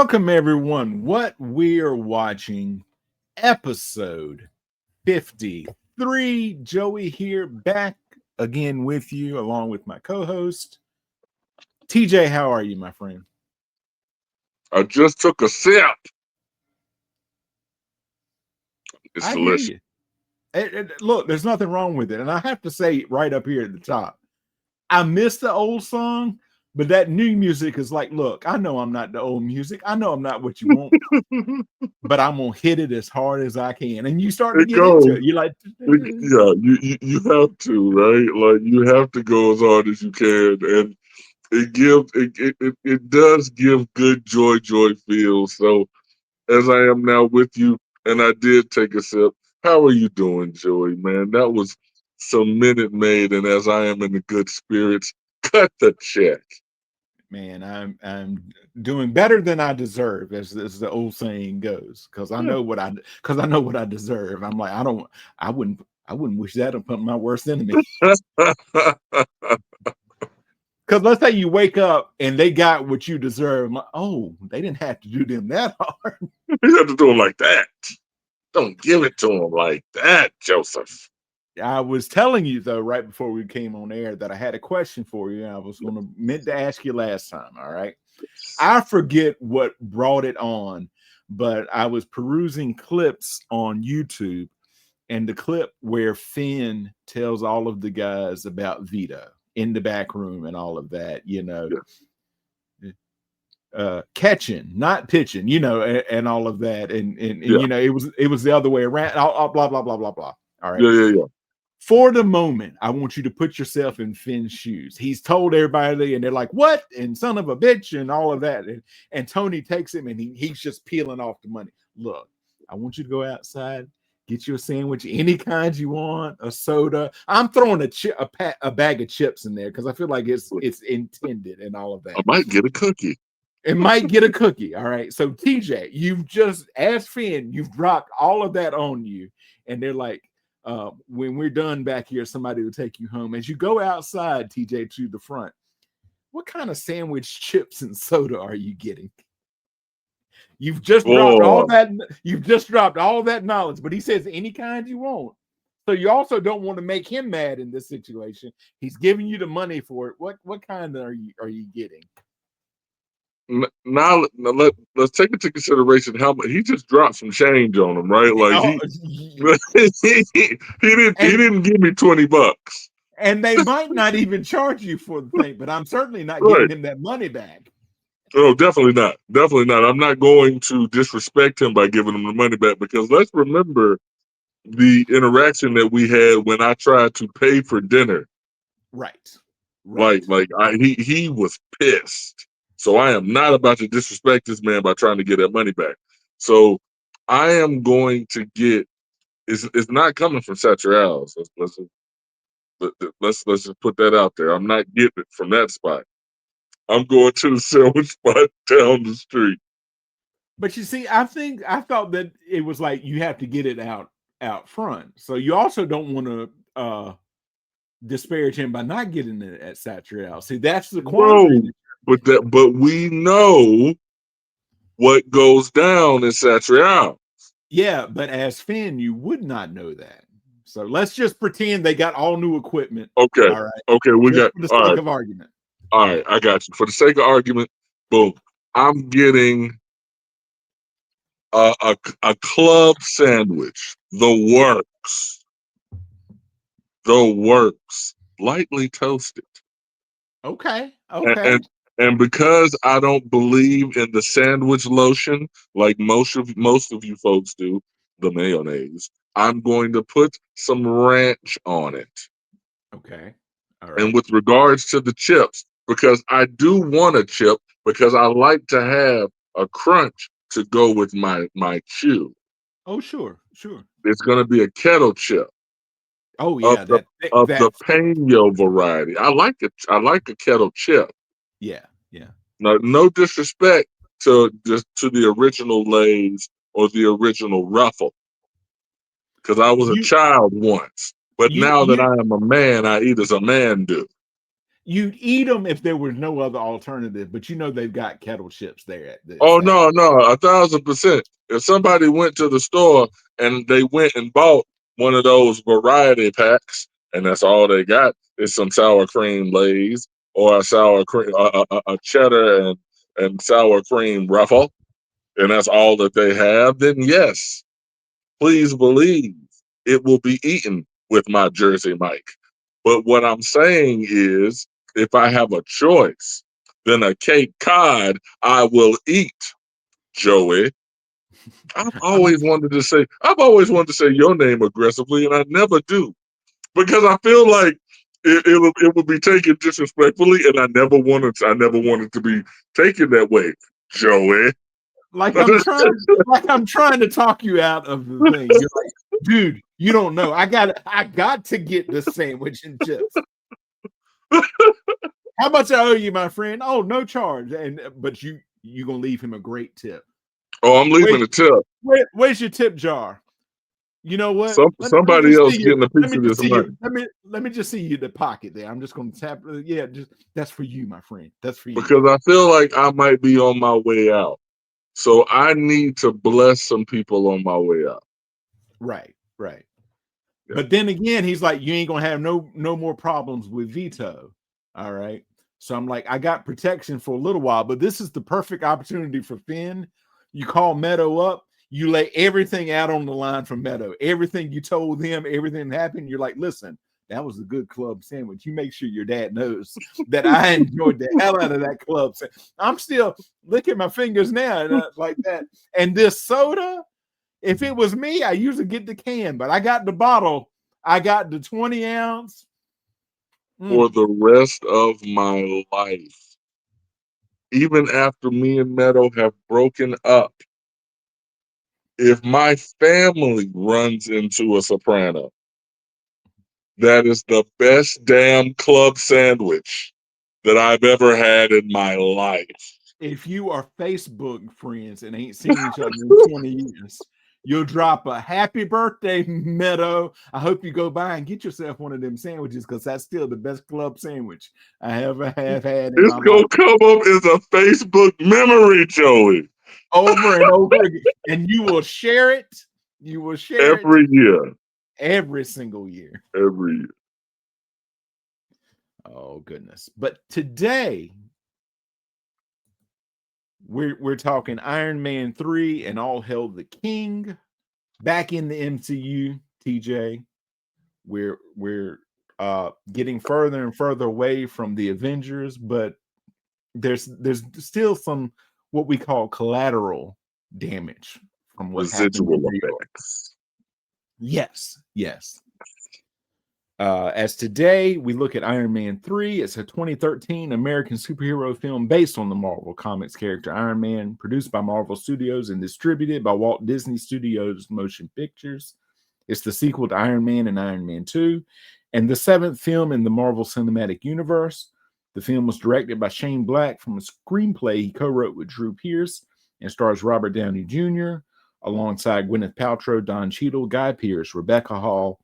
Welcome, everyone. What we're watching, episode 53. Joey here, back again with you, along with my co host, TJ. How are you, my friend? I just took a sip. It's I hear delicious. you. Look, there's nothing wrong with it. And I have to say, right up here at the top, I miss the old song, but that new music is like, look, I know I'm not the old music. I know I'm not what you want, but I'm gonna hit it as hard as I can. And you start to It get into goes. it. You're like, Yeah, you have to, right? Like you have to go as hard as you can, and it does give good joy feel. So as I am now with you, and I did take a sip. How are you doing, Joey? Man, that was some Minute Maid, and as I am in the good spirits, cut the check. man, I'm doing better than I deserve, as the old saying goes. Because I know what I deserve. I'm like, I wouldn't wish that upon my worst enemy. Because let's say you wake up and they got what you deserve. I'm like, oh, they didn't have to do them that hard. You have to do it like that. Don't give it to him like that, Joseph. I was telling you though, right before we came on air, that I had a question for you. And I was gonna meant to ask you last time. All right. I forget what brought it on, but I was perusing clips on YouTube, and the clip where Finn tells all of the guys about Vito in the back room and all of that, Yes. catching, not pitching, and all of that, and Yeah. it was the other way around, blah blah blah blah blah. All right. Yeah. For the moment, I want you to put yourself in Finn's shoes. He's told everybody, and they're like, "What?" and "son of a bitch," and all of that. And Tony takes him, and he's just peeling off the money. Look, I want you to go outside, get you a sandwich, any kind you want, a soda. I'm throwing a bag of chips in there because I feel like it's intended and all of I that. might get a cookie. It might get a cookie. All right. So TJ, you've just asked Finn, you've dropped all of that on you, and they're like, when we're done back here, somebody will take you home. As you go outside, TJ, to the front, what kind of sandwich, chips, and soda are you getting? You've just dropped all Boy, that. You've just dropped all that knowledge, but he says any kind you want. So you also don't want to make him mad in this situation. He's giving you the money for it. What kind are you getting? let's take into consideration how much he just dropped some change on him, right? Like Oh, he and didn't give me $20. and they might not even charge you for the thing, but I'm certainly not Right. giving him that money back. Oh, definitely not. Definitely not. I'm not going to disrespect him by giving him the money back because let's remember the interaction that we had when I tried to pay for dinner. Right. Like, Right. he was pissed. So I am not about to disrespect this man by trying to get that money back. So I am going to get. It's not coming from Satriale's. Let's just put that out there. I'm not getting it from that spot. I'm going to the sandwich spot down the street. But you see, I thought that it was like you have to get it out front. So you also don't want to disparage him by not getting it at Satrial. See, that's the quandary. No, but we know what goes down in Satriale. Yeah, but as Finn, you would not know that. So let's just pretend they got all new equipment. Okay, All right. okay, we Just got for the all sake right. of argument. All right, I got you. For the sake of argument, boom. I'm getting a club sandwich. The works, lightly toasted, Okay. and, Okay. and and because I don't believe in the sandwich lotion like most of you folks do, the mayonnaise, I'm going to put some ranch on it. Okay. All And right. with regards to the chips, because I do want a chip, because I like to have a crunch to go with my chew. Oh, sure. Sure. It's going to be a kettle chip Oh of yeah, the of the that thick. Peno variety. I like it. I like a kettle chip. Yeah. Yeah. No disrespect to the original Lay's or the original Ruffle, because I was a You child once. But you now that you I am a man, I eat as a man do. you'd eat them if there was no other alternative, but you know they've got kettle chips there at this. Oh no, 1,000%. If somebody went to the store and they went and bought one of those variety packs, and that's all they got is some sour cream Lay's or a sour cream, a cheddar and sour cream ruffle, and that's all that they have, then yes, please believe it will be eaten with my Jersey Mike. But what I'm saying is, if I have a choice, then a Cape Cod I will eat, Joey. I've always wanted to say your name aggressively, and I never do because I feel like it would be taken disrespectfully, and I never wanted to be taken that way, Joey. Like I'm trying to talk you out of the thing. You're like, dude, you don't know. I got to get the sandwich and chips. How much I owe you, my friend? Oh, no charge. But you gonna leave him a great tip. Oh, I'm leaving a tip. Where's your tip jar? You know what? Somebody else getting a piece of this money. Let me just see you in the pocket there. I'm just gonna tap. Yeah, just that's for you, my friend. That's for you. Because I feel like I might be on my way out. So I need to bless some people on my way out. Right. Yeah. But then again, he's like, you ain't gonna have no more problems with Vito. All right. So I'm like, I got protection for a little while, but this is the perfect opportunity for Finn. You call Meadow up, you lay everything out on the line for Meadow. Everything you told him, everything happened. You're like, listen, that was a good club sandwich. You make sure your dad knows that I enjoyed the hell out of that club sandwich. I'm still licking my fingers now like that. And this soda, if it was me, I usually get the can, but I got the bottle. I got the 20 ounce. For the rest of my life. Even after me and Meadow have broken up, if my family runs into a Soprano, that is the best damn club sandwich that I've ever had in my life. If you are Facebook friends and ain't seen each other in 20 years, you'll drop a happy birthday, Meadow. I hope you go by and get yourself one of them sandwiches because that's still the best club sandwich I ever have had. It's going to come up as a Facebook memory, Joey. Over and over again. And you will share it. You will share every year. Every single year. Every year. Oh, goodness. But today, we're talking Iron Man 3 and All Hail the King. Back in the MCU, TJ, we're getting further and further away from the Avengers, but there's still some what we call collateral damage from what residual happened. Effects. Yes. As today we look at Iron Man 3, it's a 2013 American superhero film based on the Marvel Comics character Iron Man, produced by Marvel Studios and distributed by Walt Disney Studios Motion Pictures. It's the sequel to Iron Man and Iron Man 2, and the 7th film in the Marvel Cinematic Universe. The film was directed by Shane Black from a screenplay he co-wrote with Drew Pearce and stars Robert Downey Jr., alongside Gwyneth Paltrow, Don Cheadle, Guy Pearce, Rebecca Hall,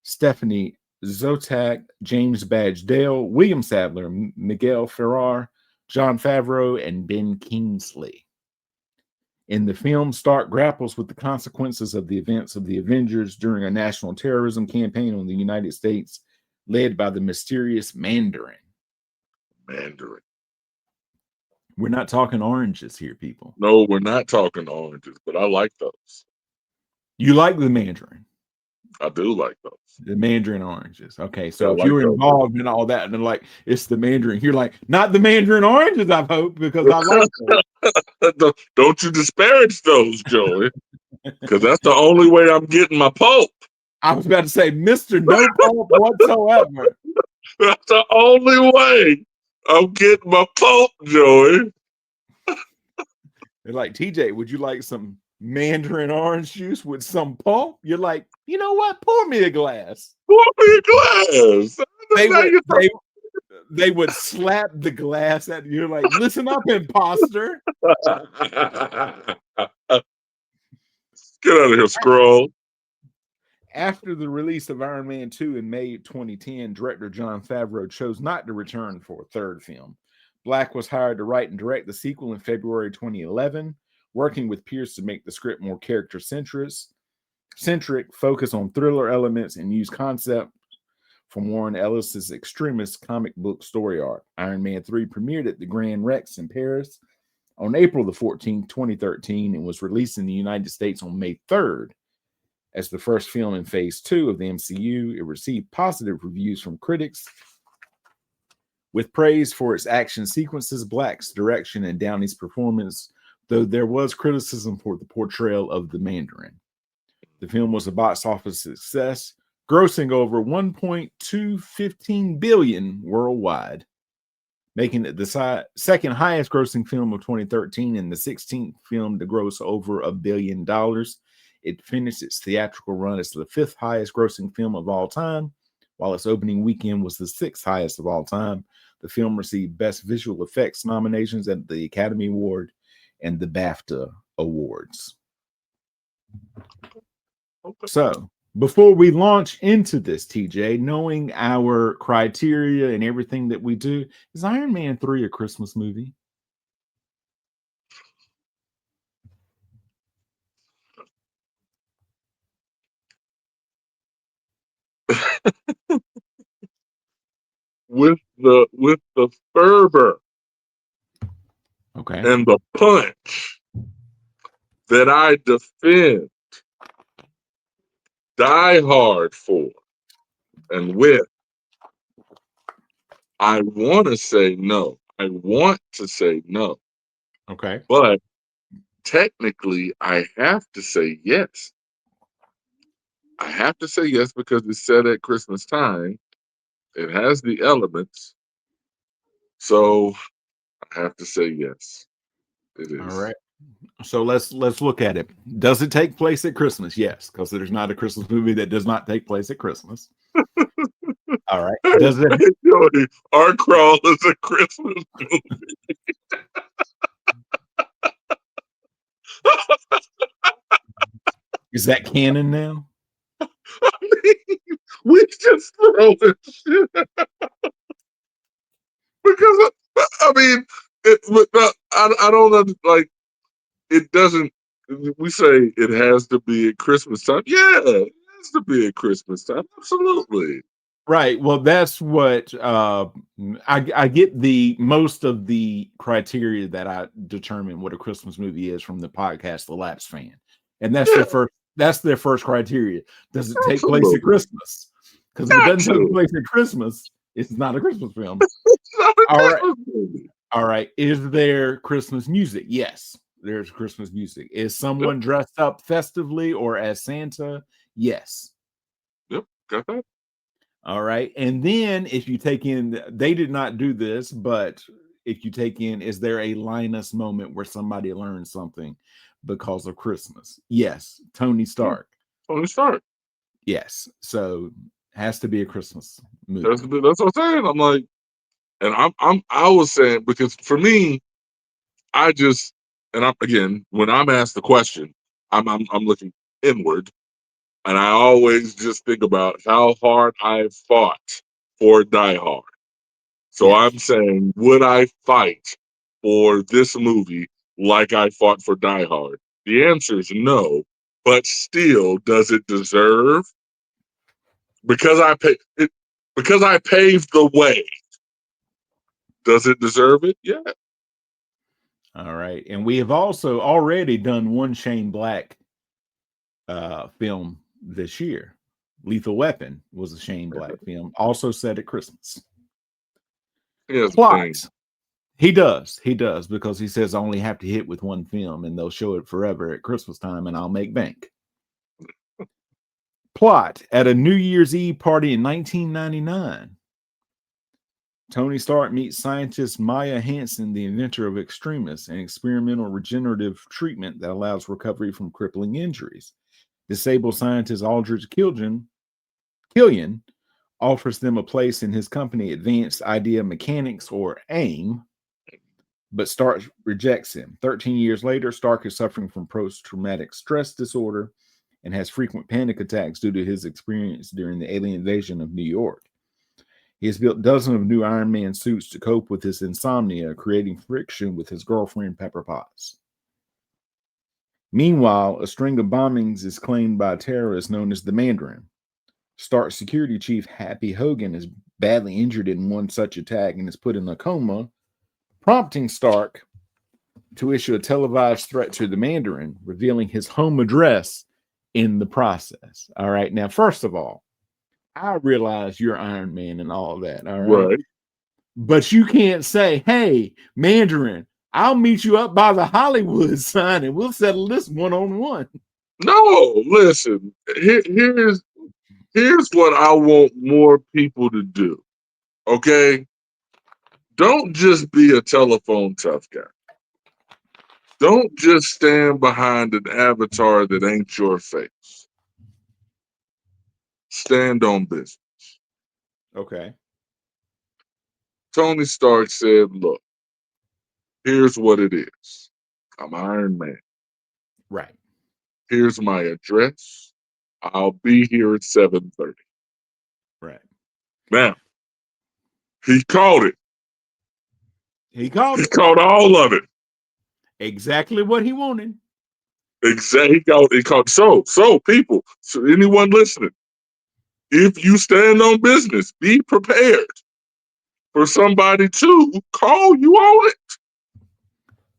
Stephanie Zotac, James Badge Dale, William Sadler, Miguel Ferrer, Jon Favreau, and Ben Kingsley. In the film, Stark grapples with the consequences of the events of the Avengers during a national terrorism campaign on the United States, led by the mysterious Mandarin. We're not talking oranges here, people. No, we're not talking oranges, but I like those. You like the Mandarin? I do like those. The Mandarin oranges. Okay, so if you were involved in all that and they're like, it's the Mandarin, you're like, not the Mandarin oranges, I hope, because I like those. Don't you disparage those, Joey, because that's the only way I'm getting my pulp. I was about to say, Mr. No Pulp whatsoever. That's the only way I'm getting my pulp, Joey. They're like, TJ, would you like some Mandarin orange juice with some pulp? You're like, you know what? Pour me a glass. Pour me a glass. They would slap the glass at you. You're like, listen up, imposter. Get out of here, scroll. After the release of Iron Man 2 in May 2010, director Jon Favreau chose not to return for a third film. Black was hired to write and direct the sequel in February 2011, working with Pierce to make the script more character-centric, focus on thriller elements, and use concept from Warren Ellis's extremist comic book story arc. Iron Man 3 premiered at the Grand Rex in Paris on April the 14th, 2013, and was released in the United States on May 3rd. As the first film in Phase 2 of the MCU, it received positive reviews from critics, with praise for its action sequences, Black's direction, and Downey's performance, though there was criticism for the portrayal of the Mandarin. The film was a box office success, grossing over $1.215 billion worldwide, making it the second highest grossing film of 2013 and the 16th film to gross over $1 billion. It finished its theatrical run as the fifth highest grossing film of all time, while its opening weekend was the sixth highest of all time. The film received Best Visual Effects nominations at the Academy Award and the BAFTA Awards. So, before we launch into this, TJ, knowing our criteria and everything that we do, is Iron Man 3 a Christmas movie? with the fervor, okay, and the punch that I defend Die Hard for, and with, I want to say no. I want to say no. Okay. But technically, I have to say yes. I have to say yes because it's set at Christmas time. It has the elements. So I have to say yes. It is. All right. So let's look at it. Does it take place at Christmas? Yes, because there's not a Christmas movie that does not take place at Christmas. All right. Does it? Jody, our crawl is a Christmas movie. Is that canon now? I mean, we just throw this shit because I mean, I don't like. It doesn't. We say it has to be at Christmas time. Yeah, it has to be at Christmas time. Absolutely. Right. Well, that's what I get the most of the criteria that I determine what a Christmas movie is from the podcast The Lapsed Fan, and that's their first. That's their first criteria. Does it take place at Christmas? Because if it doesn't take place at Christmas, it's not a Christmas film. All right. All right. Is there Christmas music? Yes, there's Christmas music. Is someone dressed up festively or as Santa? Yes. Yep. Got that. All right. And then if you take in, they did not do this, but if you take in, is there a Linus moment where somebody learns something because of Christmas? Yes. Tony Stark. Tony Stark. Yes. So has to be a Christmas movie. That's what I'm saying. I'm like, and I was saying, because for me, I just, and I'm, again, when I'm asked the question, I'm looking inward. And I always just think about how hard I've fought for Die Hard. So yes. I'm saying, would I fight for this movie like I fought for Die Hard? The answer is no. But still, does it deserve? Because I paved the way. Does it deserve it? Yeah. All right. And we have also already done one Shane Black film this year. Lethal Weapon was a Shane Black film, also set at Christmas. Plot. He does because he says I only have to hit with one film and they'll show it forever at Christmas time and I'll make bank. Plot. At a New Year's Eve party in 1999, Tony Stark meets scientist Maya Hansen, the inventor of Extremis, an experimental regenerative treatment that allows recovery from crippling injuries. Disabled scientist Aldrich Killian offers them a place in his company, Advanced Idea Mechanics, or AIM, but Stark rejects him. 13 years later, Stark is suffering from post-traumatic stress disorder and has frequent panic attacks due to his experience during the alien invasion of New York. He has built dozens of new Iron Man suits to cope with his insomnia, creating friction with his girlfriend Pepper Potts. Meanwhile, a string of bombings is claimed by terrorists known as the Mandarin. Stark security chief Happy Hogan is badly injured in one such attack and is put in a coma, prompting Stark to issue a televised threat to the Mandarin, revealing his home address in the process. All right. Now, first of all, I realize you're Iron Man and all of that. All right. Right. But you can't say, hey, Mandarin, I'll meet you up by the Hollywood sign and we'll settle this one-on-one. No, listen. Here's what I want more people to do. Okay? Don't just be a telephone tough guy. Don't just stand behind an avatar that ain't your face. Stand on business. Okay. Tony Stark said, look, here's what it is. I'm Iron Man. Right. Here's my address. I'll be here at 7:30. Right. Now, he called it. He called He it. called all of it. Exactly what he wanted. Exactly. He called. So people, so anyone listening, if you stand on business, be prepared for somebody to call you on it.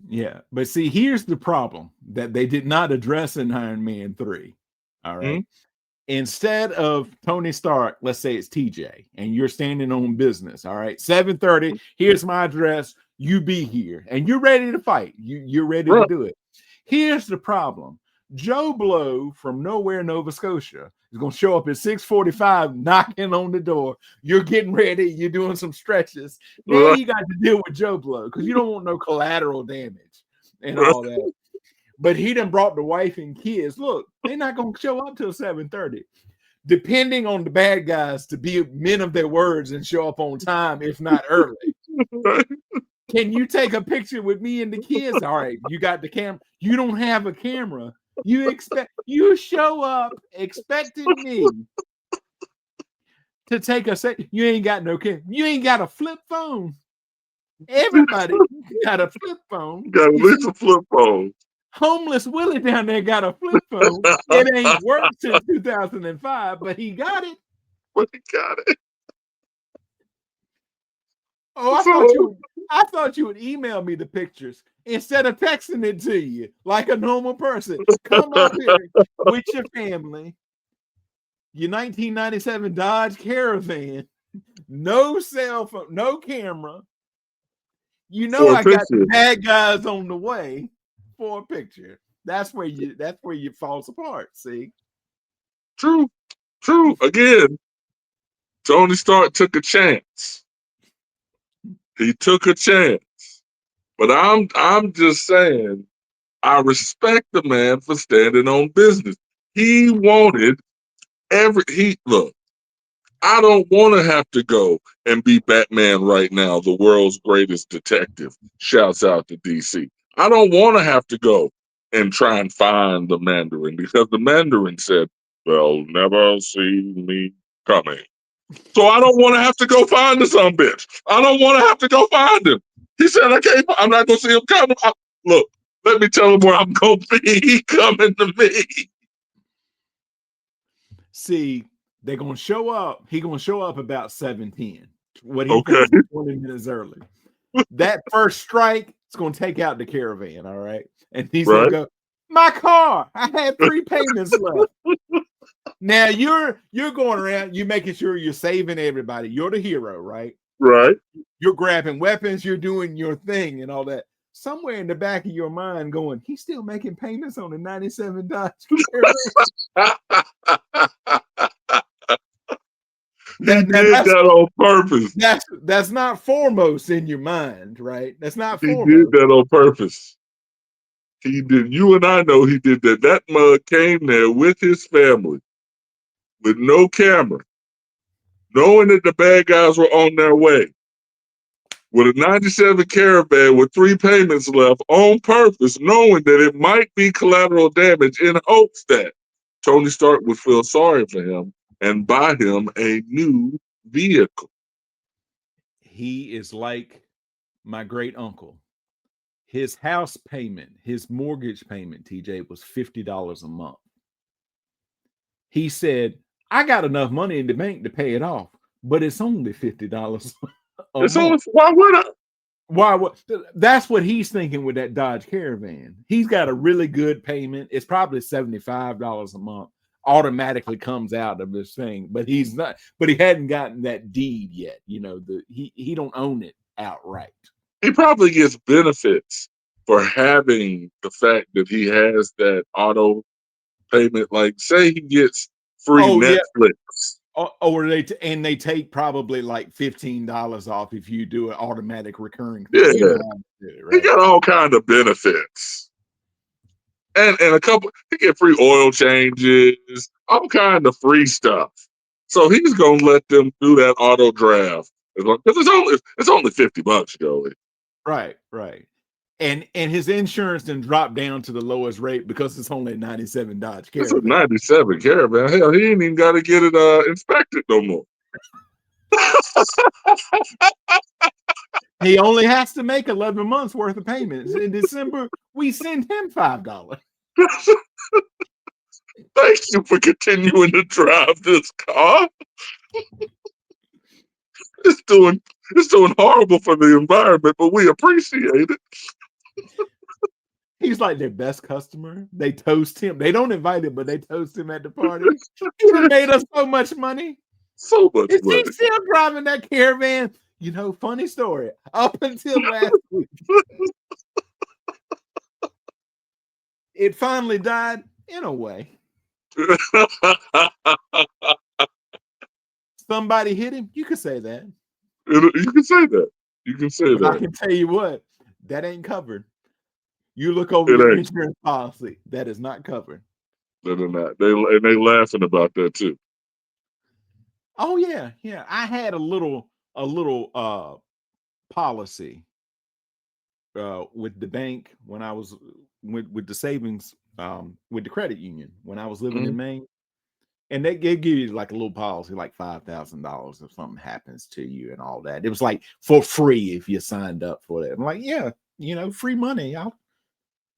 Yeah. But see, here's the problem that they did not address in Iron Man 3. All right. Mhm. Instead of Tony Stark, let's say it's TJ, and you're standing on business. All right. 7:30. Here's my address. You be here. And you're ready to fight. You're ready to Right. do it. Here's the problem. Joe Blow from nowhere, Nova Scotia, is going to show up at 6:45, knocking on the door. You're getting ready. You're doing some stretches. Now Right. you got to deal with Joe Blow because you don't want no collateral damage and Right. all that. But he done brought the wife and kids. Look, they're not going to show up till 7:30. Depending on the bad guys to be men of their words and show up on time, if not early. Right. Can you take a picture with me and the kids? All right, you got the camera. You don't have a camera. You show up expecting me to take a set. You ain't got no camera. You ain't got a flip phone. Everybody got a flip phone. Got at least a flip phone. Homeless Willie down there got a flip phone. It ain't worked since 2005, but he got it. But he got it. Oh, I thought you would email me the pictures instead of texting it to you like a normal person. Come up here with your family, your 1997 Dodge Caravan, no cell phone, no camera. You know I got the bad guys on the way for a picture. That's where you falls apart. See, True. Again, Tony Stark took a chance. He took a chance. But I'm just saying, I respect the man for standing on business. He wanted look, I don't want to have to go and be Batman right now, the world's greatest detective. Shouts out to DC. I don't want to have to go and try and find the Mandarin because the Mandarin said, they'll never see me coming. So I don't want to have to go find the son bitch. I don't want to have to go find him. He said, I'm not going to see him coming. Look, let me tell him where I'm going to be. He coming to me. See, they're going to show up. He's going to show up about 7:10. What he Okay. thinks is 20 minutes early. That first strike is going to take out the caravan, all right? And he's going to go, my car, I had 3 payments left. Now you're going around, you're making sure you're saving everybody. You're the hero, right? Right. You're grabbing weapons, you're doing your thing and all that. Somewhere in the back of your mind going, he's still making payments on the 97 Dodge Caravan. He did that on purpose. That's not foremost in your mind, right? That's not foremost. He did that on purpose. He did. You and I know he did that. That mug came there with his family, with no camera, knowing that the bad guys were on their way, with a 97 Caravan with 3 payments left on purpose, knowing that it might be collateral damage in hopes that Tony Stark would feel sorry for him and buy him a new vehicle. He is like my great uncle. His house payment, his mortgage payment, TJ, was $50 a month. He said, I got enough money in the bank to pay it off, but it's only $50 a month. Why would I? Why? That's what he's thinking with that Dodge Caravan. He's got a really good payment. It's probably $75 a month. Automatically comes out of this thing, but he's not. But he hadn't gotten that deed yet. You know, he don't own it outright. He probably gets benefits for having the fact that he has that auto payment. Like, say he gets free Netflix. Yeah. Or they take probably like $15 off if you do an automatic recurring thing. Yeah, you know, right? He got all kind of benefits, and a couple. He get free oil changes, all kind of free stuff. So he's gonna let them do that auto draft because it's only $50, Joey. Right. And his insurance then dropped down to the lowest rate because it's only a 97 Dodge Caravan. It's a 97 Caravan. Hell, he ain't even got to get it inspected no more. He only has to make 11 months worth of payments. In December, we send him $5. Thank you for continuing to drive this car. It's doing horrible for the environment, but we appreciate it. He's like their best customer. They toast him. They don't invite him, but they toast him at the party. He made us so much money. So much money. Is he still driving that Caravan? You know, funny story. Up until last week, it finally died in a way. Somebody hit him. You could say that. You can say that. You can say that. I can tell you what, that ain't covered. You look over your insurance policy, that is not covered. They're not. They laughing about that too. Oh yeah. I had a little policy with the bank when I was with the savings with the credit union when I was living in Maine, and they give you like a little policy, like $5,000 if something happens to you and all that. It was like for free if you signed up for that. I'm like, yeah, you know, free money.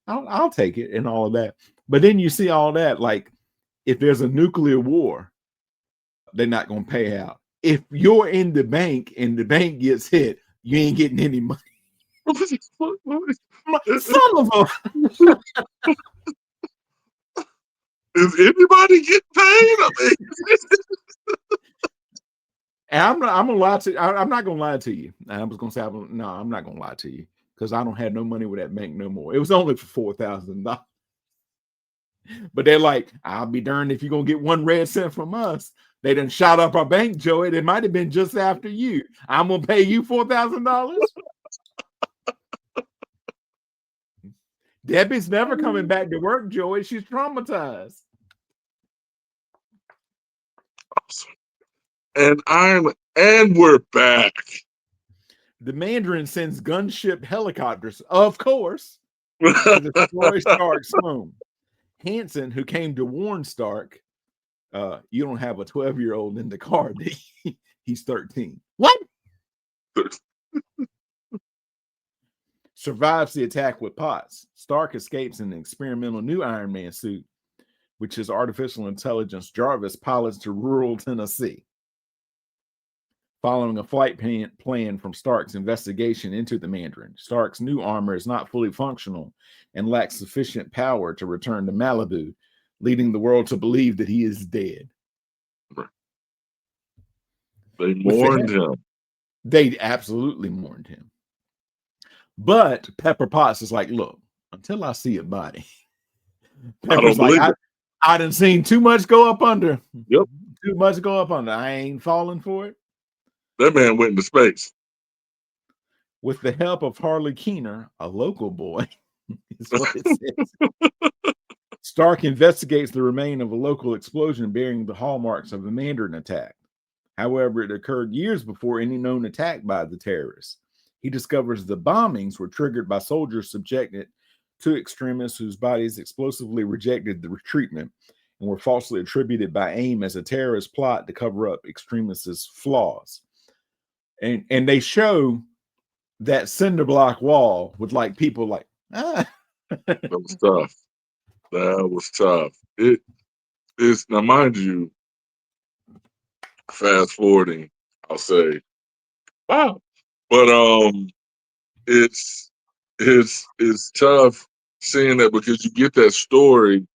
I'll take it and all of that. But then you see all that, like if there's a nuclear war, they're not going to pay out. If you're in the bank and the bank gets hit, you ain't getting any money. Some of them. Is anybody getting paid? I mean, and I'm gonna lie to. I'm not gonna lie to you. I was gonna say, I'm not gonna lie to you because I don't have no money with that bank no more. It was only for $4,000. But they're like, I'll be darned if you're gonna get 1 red cent from us. They done shot up our bank, Joey. It might have been just after you. I'm gonna pay you $4,000. Debbie's never coming back to work, Joey. She's traumatized. And we're back. The Mandarin sends gunship helicopters, of course, to destroy Stark's home. Hanson, who came to warn Stark, you don't have a 12-year-old in the car. He's 13. What? Survives the attack with Potts. Stark escapes in an experimental new Iron Man suit, which his artificial intelligence Jarvis pilots to rural Tennessee. Following a flight plan from Stark's investigation into the Mandarin, Stark's new armor is not fully functional and lacks sufficient power to return to Malibu, leading the world to believe that he is dead. They mourned him. They absolutely mourned him. But Pepper Potts is like, look, until I see a body. Pepper's like, I done seen too much go up under. Yep. Too much go up under. I ain't falling for it. That man went into space. With the help of Harley Keener, a local boy, is what it says. Stark investigates the remains of a local explosion bearing the hallmarks of the Mandarin attack. However, it occurred years before any known attack by the terrorists. He discovers the bombings were triggered by soldiers subjected to extremists whose bodies explosively rejected the treatment and were falsely attributed by AIM as a terrorist plot to cover up extremists' flaws. And they show that cinder block wall with like people like, That was tough. That was tough. It is, now mind you, fast forwarding, I'll say, wow. But it's tough seeing that, because you get that story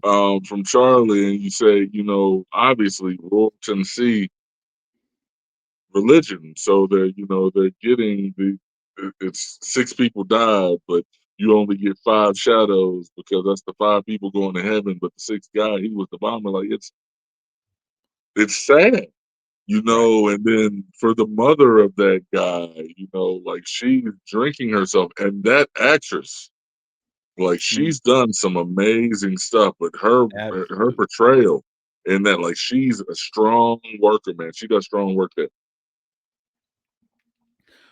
from Charlie, and you say, obviously rural Tennessee religion, so they're getting it's 6 people died, but you only get 5 shadows because that's the 5 people going to heaven, but the 6th guy, he was the bomber. Like, it's sad, and then for the mother of that guy, like, she's drinking herself, and that actress, like, she's done some amazing stuff, but her portrayal in that, like, she's a strong worker, man. She does strong work there.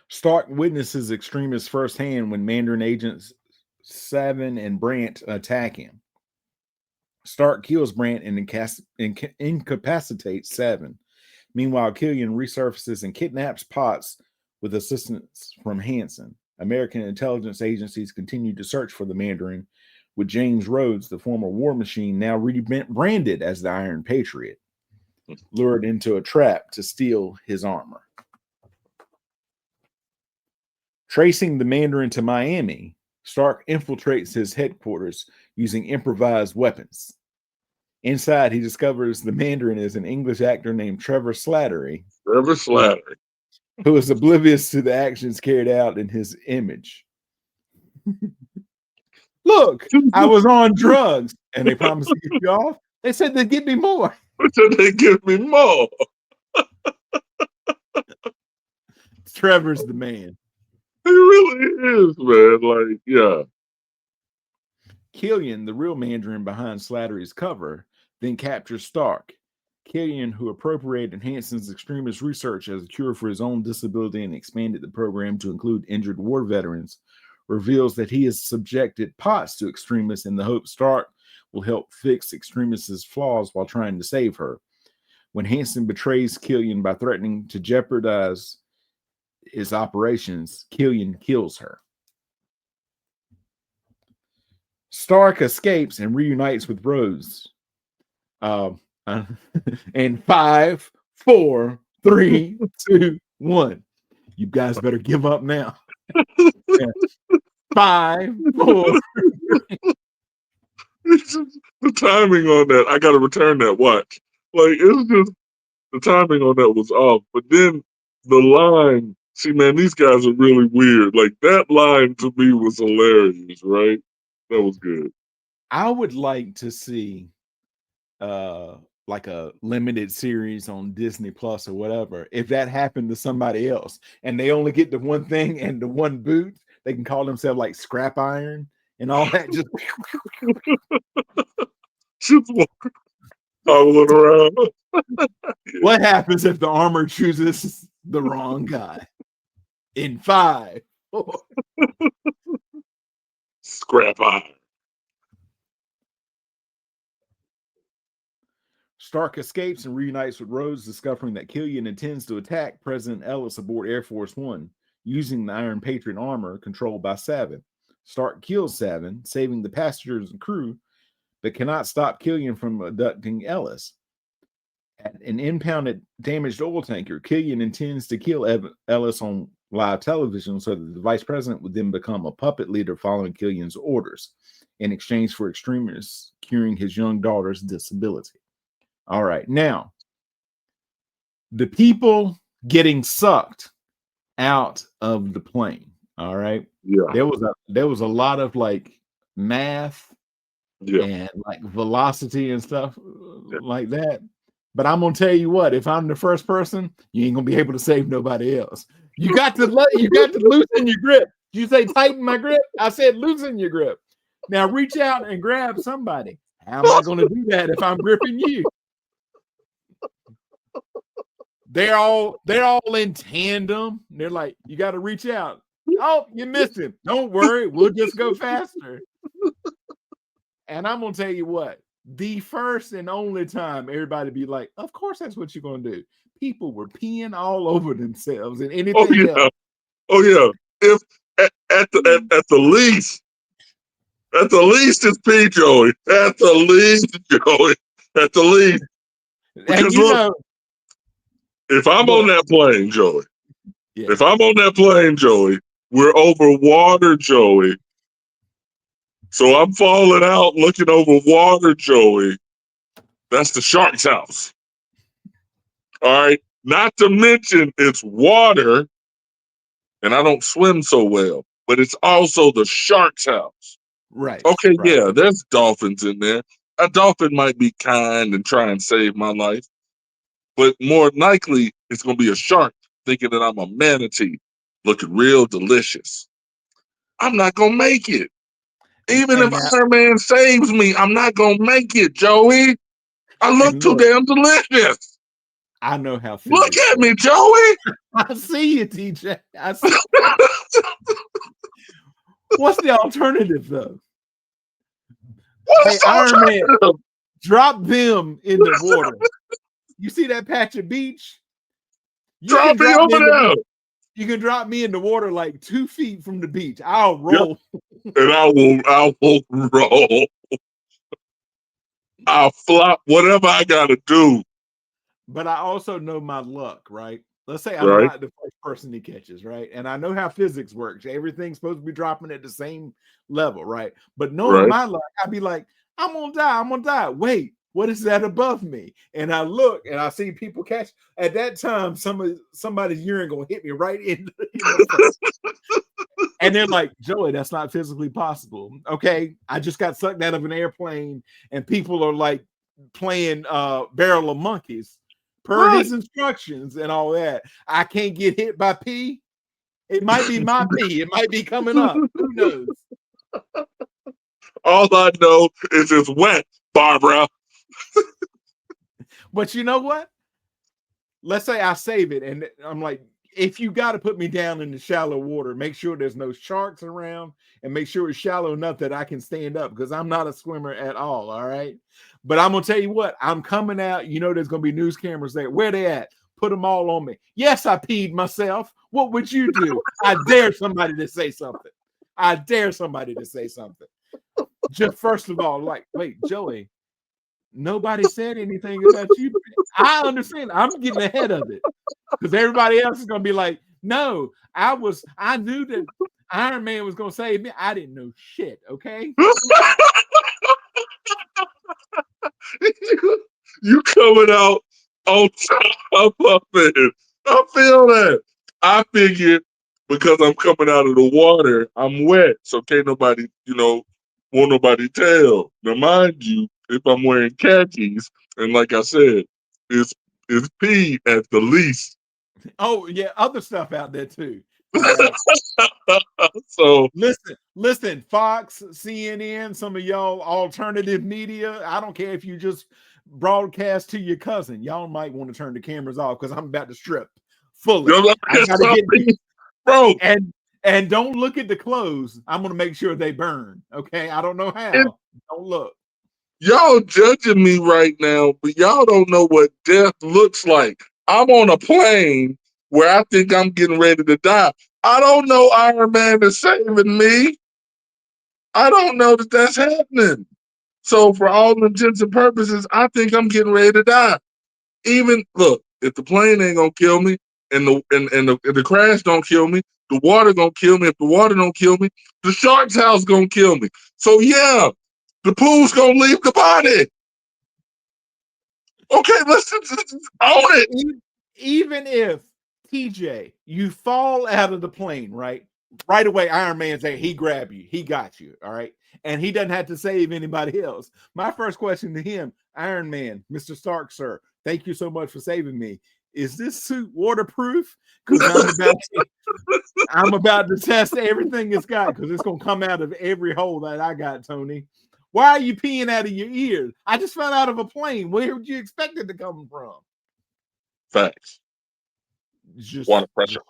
Stark witnesses extremists firsthand when Mandarin agents Savin and Brandt attack him. Stark kills Brandt and incapacitates Savin. Meanwhile, Killian resurfaces and kidnaps Potts with assistance from Hansen. American intelligence agencies continue to search for the Mandarin, with James Rhodes, the former war machine, now rebranded as the Iron Patriot, lured into a trap to steal his armor. Tracing the Mandarin to Miami, Stark infiltrates his headquarters using improvised weapons. Inside, he discovers the Mandarin is an English actor named Trevor Slattery. Who is oblivious to the actions carried out in his image. Look, I was on drugs, and they promised to get you off. They said they'd give me more. Trevor's the man. He really is, man. Like, yeah. Killian, the real Mandarin behind Slattery's cover, then captures Stark. Killian, who appropriated Hansen's extremist research as a cure for his own disability and expanded the program to include injured war veterans, reveals that he has subjected Potts to extremists in the hope Stark will help fix extremists' flaws while trying to save her. When Hansen betrays Killian by threatening to jeopardize his operations, Killian kills her. Stark escapes and reunites with Rhodes. And 5, 4, 3, 2, 1. You guys better give up now. 5, 4. The timing on that, I gotta return that watch. Like, it's just, the timing on that was off. But then the line, see, man, these guys are really weird. Like, that line to me was hilarious, right? That was good. I would like to see like a limited series on Disney Plus or whatever. If that happened to somebody else and they only get the one thing and the one boot, they can call themselves like Scrap Iron and all that. Just following around. What happens if the armor chooses the wrong guy? In 5, 4. Scrap Iron. Stark escapes and reunites with Rhodes, discovering that Killian intends to attack President Ellis aboard Air Force One, using the Iron Patriot armor controlled by Savin. Stark kills Savin, saving the passengers and crew, but cannot stop Killian from abducting Ellis. At an impounded, damaged oil tanker, Killian intends to kill Ellis on live television so that the vice president would then become a puppet leader following Killian's orders, in exchange for extremists curing his young daughter's disability. All right, now, the people getting sucked out of the plane. All right, yeah, there was a lot of like math, and like velocity and stuff like that. But I'm gonna tell you what: if I'm the first person, you ain't gonna be able to save nobody else. You got to loosen your grip. You say tighten my grip. I said loosen your grip. Now reach out and grab somebody. How am I gonna do that if I'm gripping you? They're all in tandem. They're like, you got to reach out. Oh, you missed him. Don't worry, we'll just go faster. And I'm gonna tell you what, the first and only time everybody be like, of course that's what you're gonna do. People were peeing all over themselves and Oh anything yeah, else. oh yeah. If at the least, it's P, Joey. At the least, Joey. At the least, And because look, if I'm on that plane, Joey. Yeah. If I'm on that plane, Joey, we're over water, Joey. So I'm falling out looking over water, Joey. That's the shark's house. All right. Not to mention it's water, and I don't swim so well, but it's also the shark's house. Right. Okay, Right. yeah, there's dolphins in there. A dolphin might be kind and try and save my life, but more likely it's going to be a shark thinking that I'm a manatee looking real delicious. I'm not going to make it. Even if Iron Man saves me, I'm not going to make it, Joey. I look too damn delicious. I know how. Look at me, Joey. I see you, TJ. I see. What's the alternative, though? Hey, Iron Man, drop them in the water. You see that patch of beach? Drop me over there. You can drop me in the water like 2 feet from the beach. I'll roll. Yep. And I will roll. I'll flop whatever I gotta do. But I also know my luck, right? Let's say I'm not the first person he catches, right? And I know how physics works. Everything's supposed to be dropping at the same level, right? But knowing my luck, I'd be like, I'm gonna die. Wait, what is that above me? And I look and I see people catch. At that time, somebody's urine gonna hit me right in the face. And they're like, Joey, that's not physically possible. Okay, I just got sucked out of an airplane, and people are like playing barrel of monkeys per his instructions and all that. I can't get hit by pee. It might be my pee. It might be coming up. Who knows? All I know is it's wet, Barbara. But you know what? Let's say I save it, and I'm like, if you got to put me down in the shallow water, make sure there's no sharks around and make sure it's shallow enough that I can stand up because I'm not a swimmer at all. All right. But I'm going to tell you what, I'm coming out. You know, there's going to be news cameras there. Where they at? Put them all on me. Yes, I peed myself. What would you do? I dare somebody to say something. I dare somebody to say something. Just first of all, like, wait, Joey, nobody said anything about you. I understand. I'm getting ahead of it because everybody else is going to be like, no, I knew that Iron Man was going to save me. I didn't know shit. Okay. You coming out on top of it. I feel that. I figured because I'm coming out of the water, I'm wet. So can't nobody, won't nobody tell. Now, mind you, if I'm wearing khakis, and like I said, it's pee at the least. Oh, yeah, other stuff out there too. So listen, Fox, CNN, some of y'all alternative media. I don't care if you just broadcast to your cousin. Y'all might want to turn the cameras off because I'm about to strip fully. I gotta get bro. And don't look at the clothes. I'm gonna make sure they burn. Okay, I don't know how. Don't look. Y'all judging me right now, but y'all don't know what death looks like. I'm on a plane where I think I'm getting ready to die. I don't know Iron Man is saving me. I don't know that that's happening. So for all intents and purposes, I think I'm getting ready to die. Even look, if the plane ain't gonna kill me, and the crash don't kill me, the water gonna kill me. If the water don't kill me, the shark's house gonna kill me. So yeah, the pool's gonna leave the body. Okay, let's own it. Even if TJ, you fall out of the plane, right? Right away, Iron Man's there. He grabbed you. He got you. All right. And he doesn't have to save anybody else. My first question to him, Iron Man, Mr. Stark, sir, thank you so much for saving me. Is this suit waterproof? Because I'm about to test everything it's got because it's gonna come out of every hole that I got, Tony. Why are you peeing out of your ears? I just fell out of a plane. Where would you expect it to come from? Facts. Just water pressure.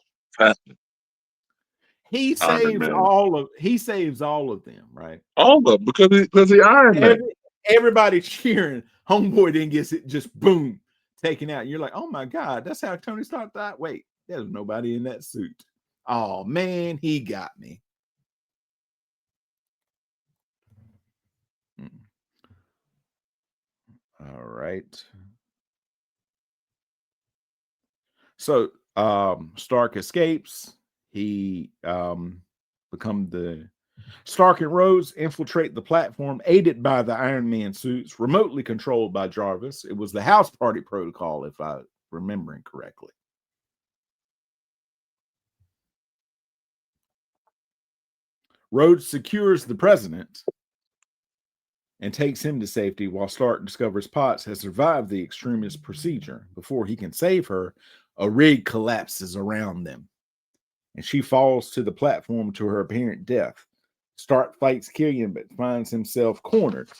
He saves all of them, right? All of them because the Iron Man. Everybody cheering. Homeboy then gets it just boom taken out. And you're like, oh my God, that's how Tony Stark died. Wait, there's nobody in that suit. Oh man, he got me. All right. So Stark escapes. He become the Stark and Rhodes infiltrate the platform, aided by the Iron Man suits, remotely controlled by Jarvis. It was the house party protocol, if I'm remembering correctly. Rhodes secures the president and takes him to safety, while Stark discovers Potts has survived the extremist procedure. Before he can save her, a rig collapses around them, and she falls to the platform to her apparent death. Stark fights Killian, but finds himself cornered.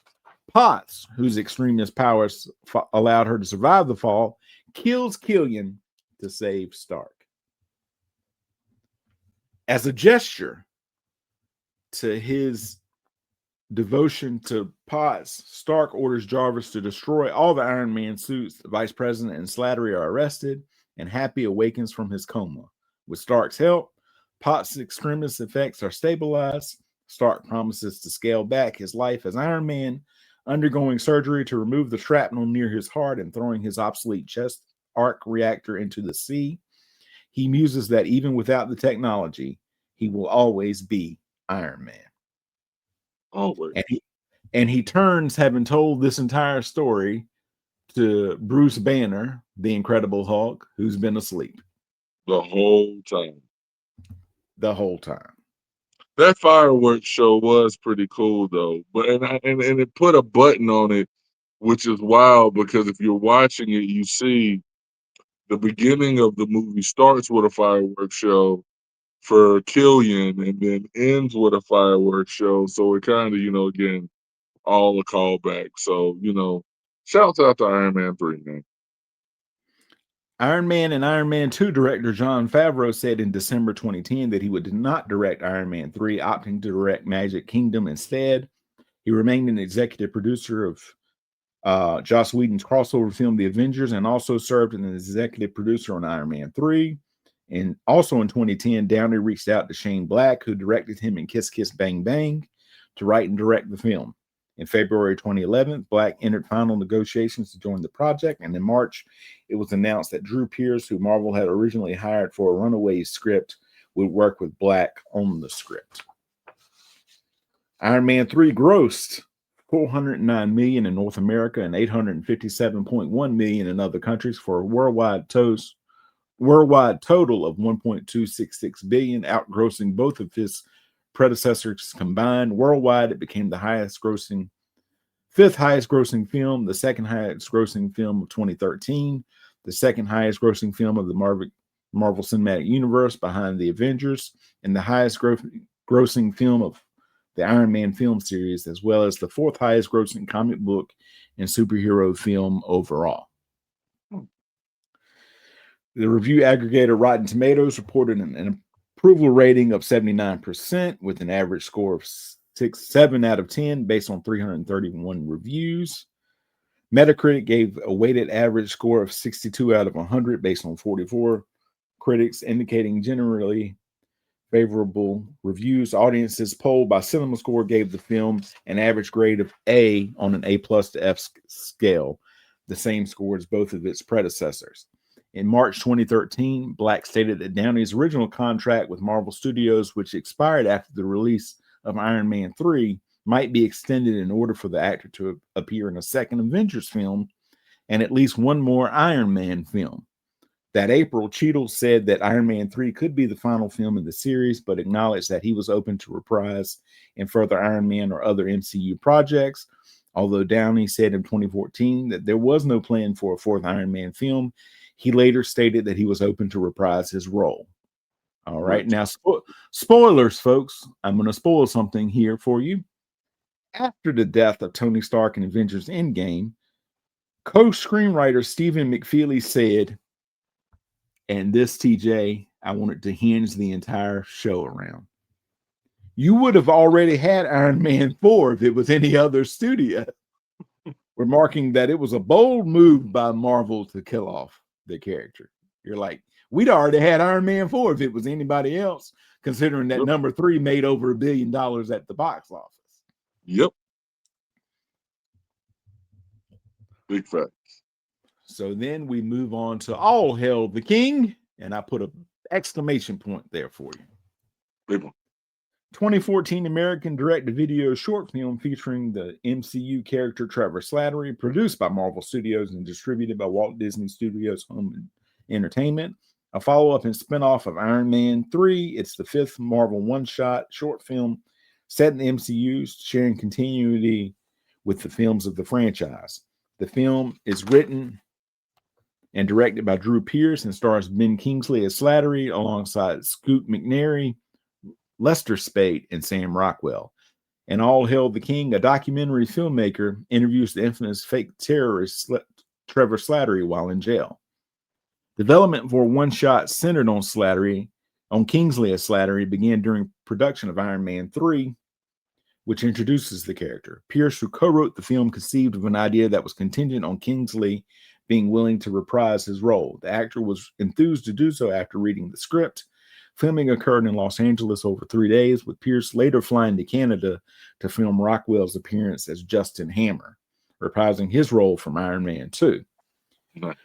Potts, whose extremist powers allowed her to survive the fall, kills Killian to save Stark. As a gesture to his devotion to Potts, Stark orders Jarvis to destroy all the Iron Man suits. The Vice President and Slattery are arrested, and Happy awakens from his coma. With Stark's help, Potts' extremist effects are stabilized. Stark promises to scale back his life as Iron Man, undergoing surgery to remove the shrapnel near his heart and throwing his obsolete chest arc reactor into the sea. He muses that even without the technology, he will always be Iron Man. Always. And he turns, having told this entire story, to Bruce Banner, the Incredible Hulk, who's been asleep the whole time. The whole time. That fireworks show was pretty cool though, but and it put a button on it, which is wild because if you're watching it, you see the beginning of the movie starts with a fireworks show for Killian and then ends with a fireworks show. So it kind of, again, all a callback. So, shouts out to Iron Man 3, man. Iron Man and Iron Man 2 director Jon Favreau said in December 2010 that he would not direct Iron Man 3, opting to direct Magic Kingdom instead. He remained an executive producer of Joss Whedon's crossover film The Avengers, and also served as an executive producer on Iron Man 3. And also in 2010, Downey reached out to Shane Black, who directed him in Kiss Kiss Bang Bang, to write and direct the film. In February 2011, Black entered final negotiations to join the project, and in March, it was announced that Drew Pearce, who Marvel had originally hired for a Runaways script, would work with Black on the script. Iron Man 3 grossed $409 million in North America and $857.1 million in other countries for a worldwide total of $1.266 billion, outgrossing both of his predecessors combined. Worldwide, it became the fifth highest grossing film, the second highest grossing film of 2013, the second highest grossing film of the Marvel Cinematic Universe behind The Avengers, and the highest grossing film of the Iron Man film series, as well as the fourth highest grossing comic book and superhero film overall. The review aggregator Rotten Tomatoes reported an approval rating of 79% with an average score of 7 out of 10 based on 331 reviews. Metacritic gave a weighted average score of 62 out of 100 based on 44 critics, indicating generally favorable reviews. Audiences polled by CinemaScore gave the film an average grade of A on an A+ to F scale, the same score as both of its predecessors. In March 2013, Black stated that Downey's original contract with Marvel Studios, which expired after the release of Iron Man 3, might be extended in order for the actor to appear in a second Avengers film and at least one more Iron Man film. That April, Cheadle said that Iron Man 3 could be the final film in the series, but acknowledged that he was open to reprise in further Iron Man or other MCU projects. Although Downey said in 2014 that there was no plan for a fourth Iron Man film, he later stated that he was open to reprise his role. All right, now spoilers, folks. I'm going to spoil something here for you. After the death of Tony Stark in Avengers Endgame, co-screenwriter Stephen McFeely said, and this, TJ, I wanted to hinge the entire show around. You would have already had Iron Man 4 if it was any other studio. remarking that it was a bold move by Marvel to kill off the character. You're like, we'd already had Iron Man 4 if it was anybody else, considering that number 3 made over $1 billion at the box office. Yep. Big fact. So then we move on to All Hail the King, and I put an exclamation point there for you. Big one. 2014 American direct-to-video short film featuring the MCU character Trevor Slattery, produced by Marvel Studios and distributed by Walt Disney Studios Home Entertainment. A follow-up and spin-off of Iron Man 3. It's the 5th Marvel one-shot short film set in the MCU, sharing continuity with the films of the franchise. The film is written and directed by Drew Pearce and stars Ben Kingsley as Slattery alongside Scoot McNairy, Lester Spade, and Sam Rockwell. And All Hail the King, a documentary filmmaker, interviews the infamous fake terrorist Trevor Slattery while in jail. Development for a one-shot centered on Kingsley as Slattery, began during production of Iron Man 3, which introduces the character. Pearce, who co-wrote the film, conceived of an idea that was contingent on Kingsley being willing to reprise his role. The actor was enthused to do so after reading the script. Filming occurred in Los Angeles over 3 days, with Pearce later flying to Canada to film Rockwell's appearance as Justin Hammer, reprising his role from Iron Man 2. Nice.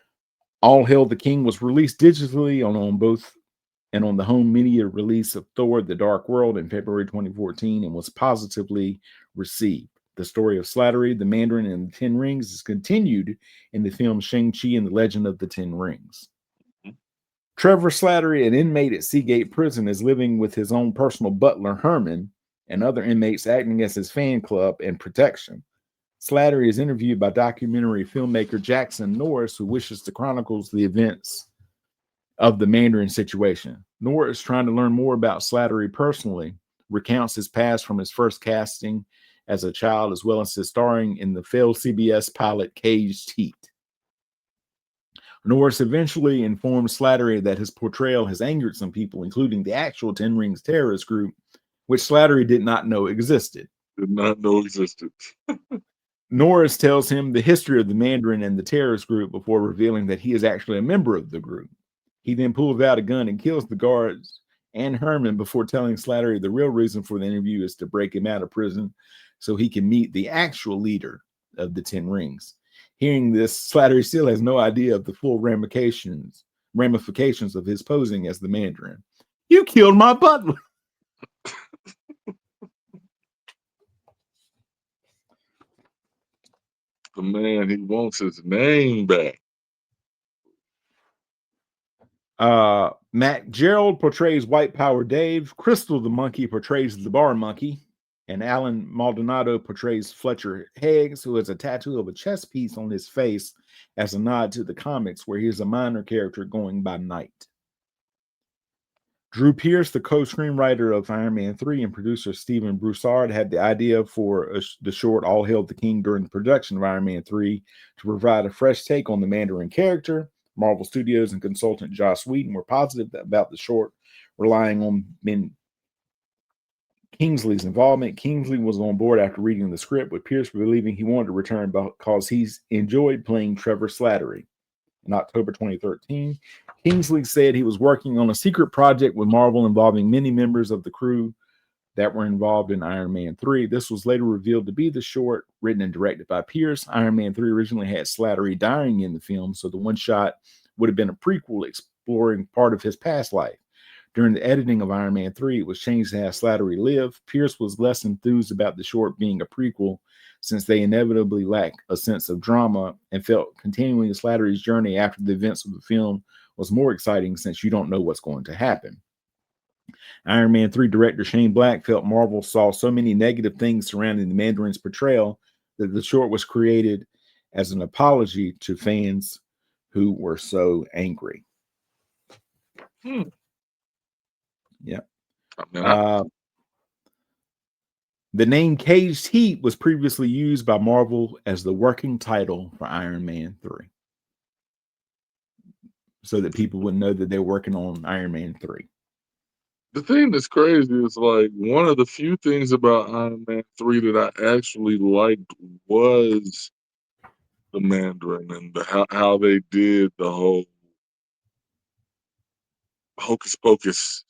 All Hail the King was released digitally on both and on the home media release of Thor: The Dark World in February 2014 and was positively received. The story of Slattery, the Mandarin, and the Ten Rings is continued in the film Shang-Chi and the Legend of the Ten Rings. Trevor Slattery, an inmate at Seagate Prison, is living with his own personal butler, Herman, and other inmates acting as his fan club and protection. Slattery is interviewed by documentary filmmaker Jackson Norris, who wishes to chronicle the events of the Mandarin situation. Norris, trying to learn more about Slattery personally, recounts his past from his first casting as a child, as well as his starring in the failed CBS pilot Caged Heat. Norris eventually informed Slattery that his portrayal has angered some people, including the actual Ten Rings terrorist group, which Slattery did not know existed. Norris tells him the history of the Mandarin and the terrorist group before revealing that he is actually a member of the group. He then pulls out a gun and kills the guards and Herman before telling Slattery the real reason for the interview is to break him out of prison so he can meet the actual leader of the Ten Rings. Hearing this, Slattery still has no idea of the full ramifications of his posing as the Mandarin. You killed my butler. The man, he wants his name back. Matt Gerald portrays White Power Dave. Crystal the Monkey portrays the Bar Monkey. And Alan Maldonado portrays Fletcher Higgs, who has a tattoo of a chess piece on his face as a nod to the comics, where he is a minor character going by Knight. Drew Pearce, the co-screenwriter of Iron Man 3 and producer Stephen Broussard, had the idea for the short All Hail the King during the production of Iron Man 3 to provide a fresh take on the Mandarin character. Marvel Studios and consultant Joss Whedon were positive about the short, relying on Ben Kingsley's involvement. Kingsley was on board after reading the script, with Pearce believing he wanted to return because he's enjoyed playing Trevor Slattery. In October 2013, Kingsley said he was working on a secret project with Marvel involving many members of the crew that were involved in Iron Man 3. This was later revealed to be the short, written and directed by Pearce. Iron Man 3 originally had Slattery dying in the film, so the one shot would have been a prequel exploring part of his past life. During the editing of Iron Man 3, it was changed to have Slattery live. Pearce was less enthused about the short being a prequel, since they inevitably lack a sense of drama, and felt continuing Slattery's journey after the events of the film was more exciting since you don't know what's going to happen. Iron Man 3 director Shane Black felt Marvel saw so many negative things surrounding the Mandarin's portrayal that the short was created as an apology to fans who were so angry. Yeah. The name Caged Heat was previously used by Marvel as the working title for Iron Man 3, so that people would know that they're working on Iron Man 3. The thing that's crazy is, like, one of the few things about Iron Man 3 that I actually liked was the Mandarin and how they did the whole hocus pocus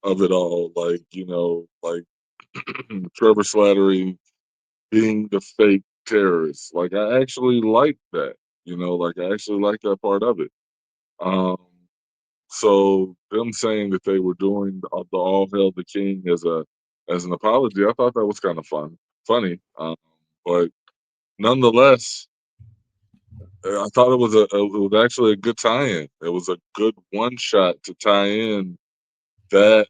of it all. Like, like Trevor Slattery being the fake terrorist. Like, I actually like that. Like, I actually like that part of it. Um, so them saying that they were doing the All Hail the King as an apology, I thought that was kind of funny. But nonetheless, I thought it was actually a good tie-in. It was a good one shot to tie in that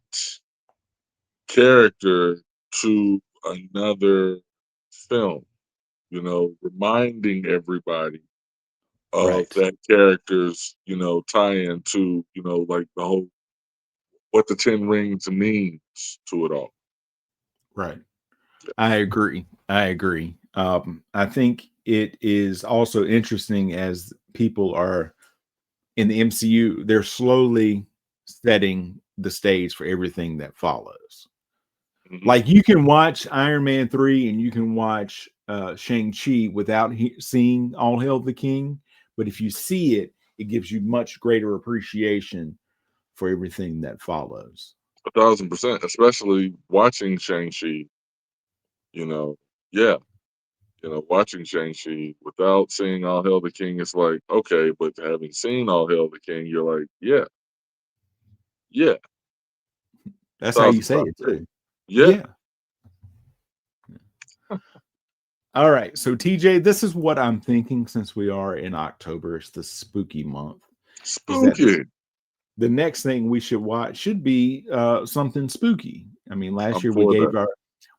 character to another film. Reminding everybody of Right. that character's, tie-in to, like the whole what the Ten Rings means to it all. Right. I agree. I agree. I think it is also interesting as people are in the MCU, they're slowly setting the stage for everything that follows. Mm-hmm. Like you can watch Iron Man 3 and you can watch Shang-Chi without seeing All Hail the King. But if you see it, it gives you much greater appreciation for everything that follows. 1,000%, especially watching Shang-Chi, yeah, watching Shang-Chi without seeing All Hail the King, it's like, okay, but having seen All Hail the King, you're like, yeah, That's how you say it 1,000%. too. Yeah. Yeah. All right. So TJ, this is what I'm thinking since we are in October, it's the spooky month. Is that Spooky. the next thing we should watch should be something spooky. I mean, last I'm year for that.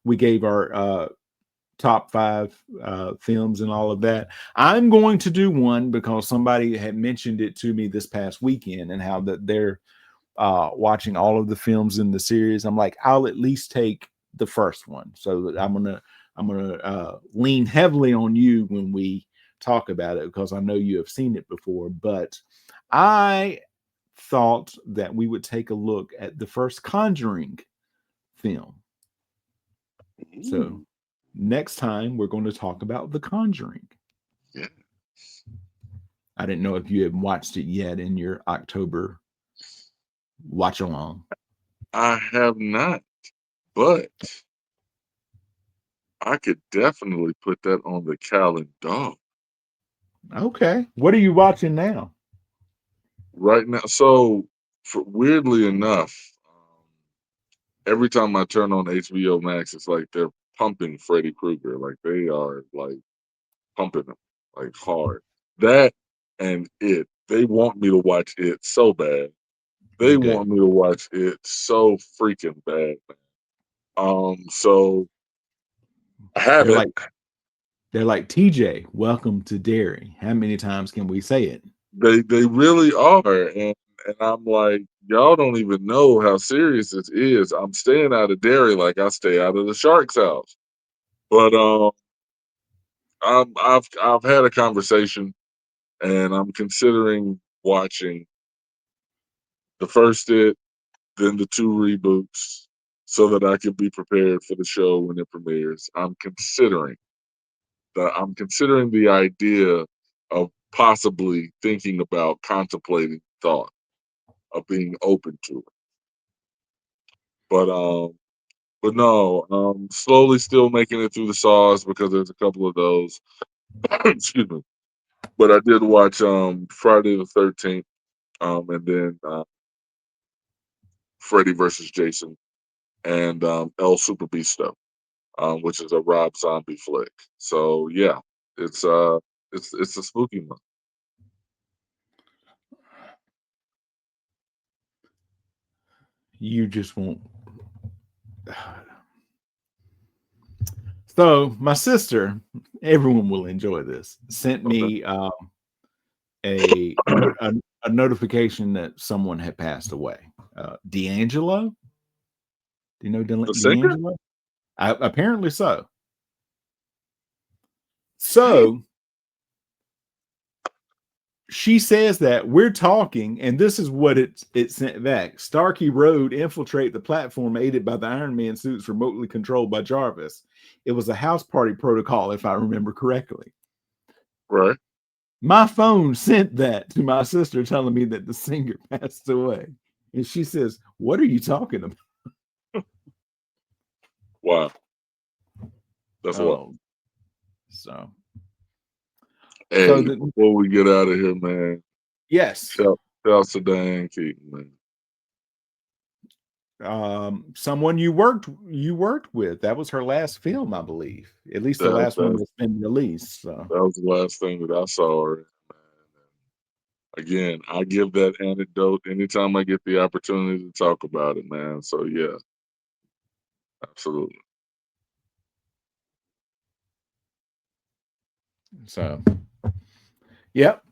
we gave our top 5 films and all of that. I'm going to do one because somebody had mentioned it to me this past weekend and how that they're watching all of the films in the series. I'm like, I'll at least take the first one. So that I'm gonna lean heavily on you when we talk about it because I know you have seen it before. But I thought that we would take a look at the first Conjuring film. So Ooh, next time we're going to talk about The Conjuring. yeah. I didn't know if you had watched it yet in your October watch along. I have not, but I could definitely put that on the calendar Okay. What are you watching now? right now. So, weirdly enough, every time I turn on HBO Max, it's like they're pumping Freddy Krueger. Like they are like pumping him like hard. That and it. They want me to watch it so bad. They They do. want me to watch it so freaking bad, man. So I They're haven't. like they're like TJ, welcome to Derry. How many times can we say it? They really are, and I'm like, y'all don't even know how serious this is. I'm staying out of Derry like I stay out of the Sharks' house. But I've had a conversation, and I'm considering watching the first it, then the 2 reboots, so that I can be prepared for the show when it premieres. I'm considering the idea of possibly thinking about contemplating thought of being open to it. But no, slowly still making it through the saws because there's a couple of those. Excuse me. But I did watch Friday the 13th, and then Freddy versus Jason and El Super Beasto, which is a Rob Zombie flick. So yeah, it's a spooky one. You just won't. So my sister, everyone will enjoy this, sent Okay. me a, a a notification that someone had passed away. D'Angelo, do you know The singer? D'Angelo? Apparently so. Dang. So she says that we're talking, and this is what it sent back. Starkey Road infiltrate the platform aided by the Iron Man suits remotely controlled by Jarvis. It was a house party protocol, if I remember correctly. Right. My phone sent that to my sister telling me that the singer passed away. And she says, "What are you talking about?" Wow. That's what. Oh, so Hey, before we get out of here, man, yes. shout to Diane Keaton, man. Someone you worked with. That was her last film, I believe. At least the last one that's been released. So that was the last thing that I saw her in, man. Again, I give that anecdote anytime I get the opportunity to talk about it, man. So yeah, absolutely. So yep.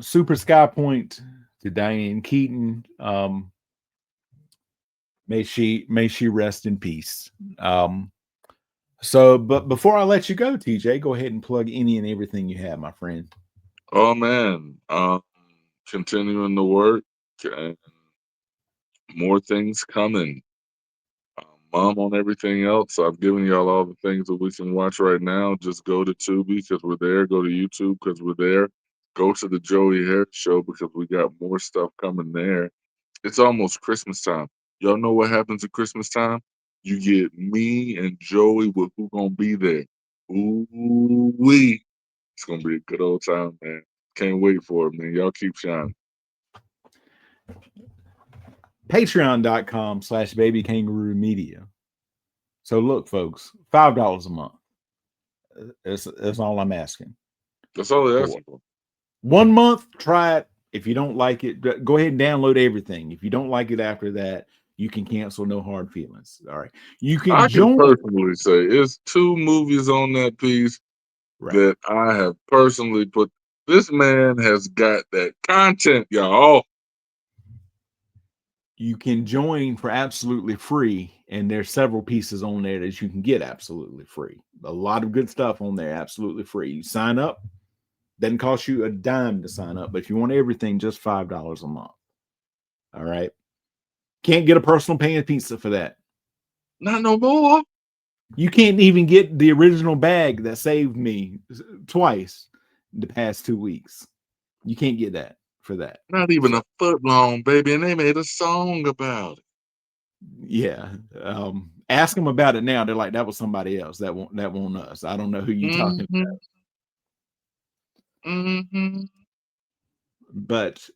Super Sky Point to Diane Keaton. May she rest in peace. So, but before I let you go, TJ, go ahead and plug any and everything you have, my friend. Oh man, continuing the work and more things coming. Mom on everything else. I've given y'all all the things that we can watch right now. Just go to Tubi because we're there. Go to YouTube because we're there. Go to the Joey Harris Show because we got more stuff coming there. It's almost Christmas time. Y'all know what happens at Christmas time? You get me and Joey with who gonna be there. Ooh wee. It's gonna be a good old time, man. Can't wait for it, man. Y'all keep shining. Patreon.com/baby kangaroo media. So look, folks, $5 a month. That's all I'm asking. That's all they're asking for. 1 month, try it. If you don't like it, go ahead and download everything. If you don't like it after that, you can cancel. No hard feelings. All right. You can I join. can personally say it's 2 movies on that piece that I have personally put. This man has got that content, y'all. You can join for absolutely free, and there's several pieces on there that you can get absolutely free. A lot of good stuff on there, absolutely free. You sign up, doesn't cost you a dime to sign up, but if you want everything, just $5 a month. All right. Can't get a personal pan pizza for that. Not no more. You can't even get the original bag that saved me twice the past 2 weeks. You can't get that for that. Not even a foot long, baby, and they made a song about it. Yeah. Ask them about it now. They're like, that was somebody else. That won't us. I don't know who you talking about. Mm-hmm. But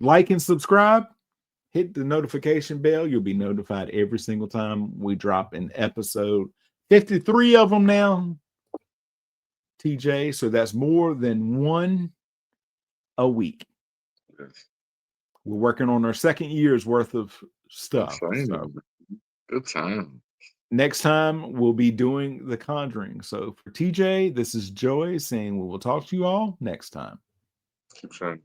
like and subscribe. Hit the notification bell. You'll be notified every single time we drop an episode. 53 of them now, TJ. So that's more than one a week. Yes. We're working on our second year's worth of stuff. So good time. Next time we'll be doing The Conjuring. So for TJ, this is Joey saying we will talk to you all next time. Keep shining.